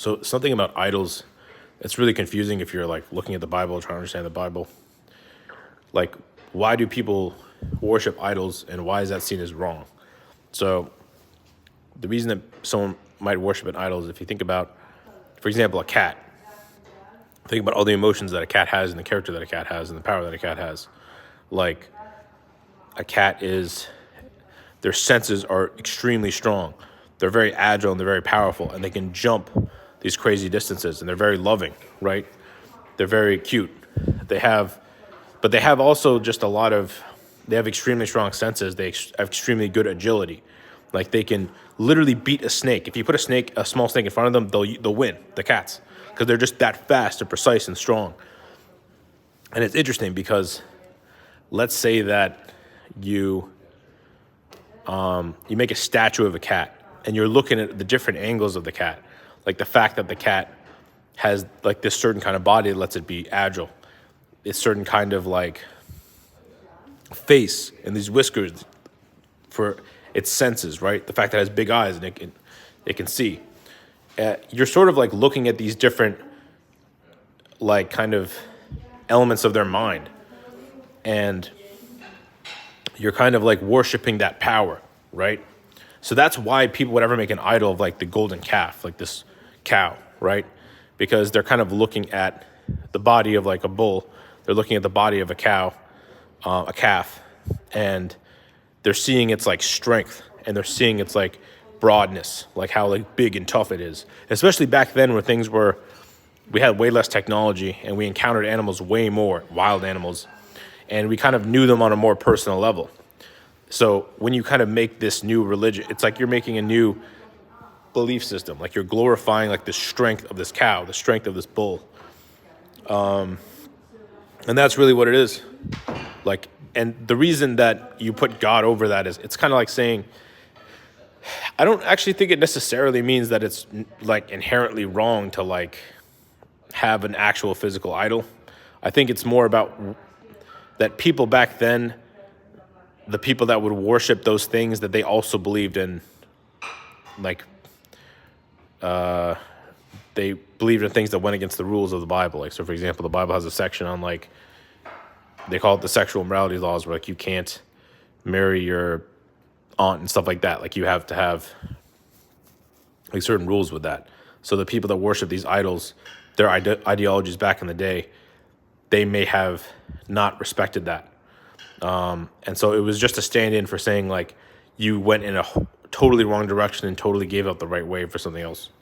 So something about idols, it's really confusing if you're like looking at the Bible, trying to understand the Bible. Like, why do people worship idols, and why is that seen as wrong? So the reason that someone might worship an idol is if you think about, for example, a cat. Think about all the emotions that a cat has and the character that a cat has and the power that a cat has. Like, a cat is, their senses are extremely strong. They're very agile and they're very powerful, and they can jump these crazy distances, and they're very loving, right? They're very cute. They have, but they have also just a lot of, they have extremely strong senses. They have extremely good agility. Like, they can literally beat a snake. If you put a small snake in front of them, they'll win, the cats, because they're just that fast and precise and strong. And it's interesting because let's say that you make a statue of a cat, and you're looking at the different angles of the cat, like the fact that the cat has like this certain kind of body that lets it be agile, it's certain kind of like face and these whiskers for its senses, right? The fact that it has big eyes and it can see. You're sort of like looking at these different like kind of elements of their mind, and you're kind of like worshiping that power, right? So that's why people would ever make an idol of like the golden calf, like this cow, right? Because they're kind of looking at the body of like a bull. They're looking at the body of a cow, a calf, and they're seeing its like strength, and they're seeing its like broadness, like how like big and tough it is. Especially back then where we had way less technology and we encountered animals way more, wild animals, and we kind of knew them on a more personal level. So when you kind of make this new religion, it's like you're making a new belief system. Like, you're glorifying like the strength of this cow, the strength of this bull. And that's really what it is. Like, and the reason that you put God over that is it's kind of like saying, I don't actually think it necessarily means that it's like inherently wrong to like have an actual physical idol. I think it's more about that people back then, the people that would worship those things, that they also believed in, like, they believed in things that went against the rules of the Bible. Like, so for example, the Bible has a section on like, they call it the sexual morality laws, where like you can't marry your aunt and stuff like that. Like, you have to have like certain rules with that. So the people that worship these idols, their ideologies back in the day, they may have not respected that. And so it was just a stand-in for saying like you went in a totally wrong direction and totally gave up the right way for something else.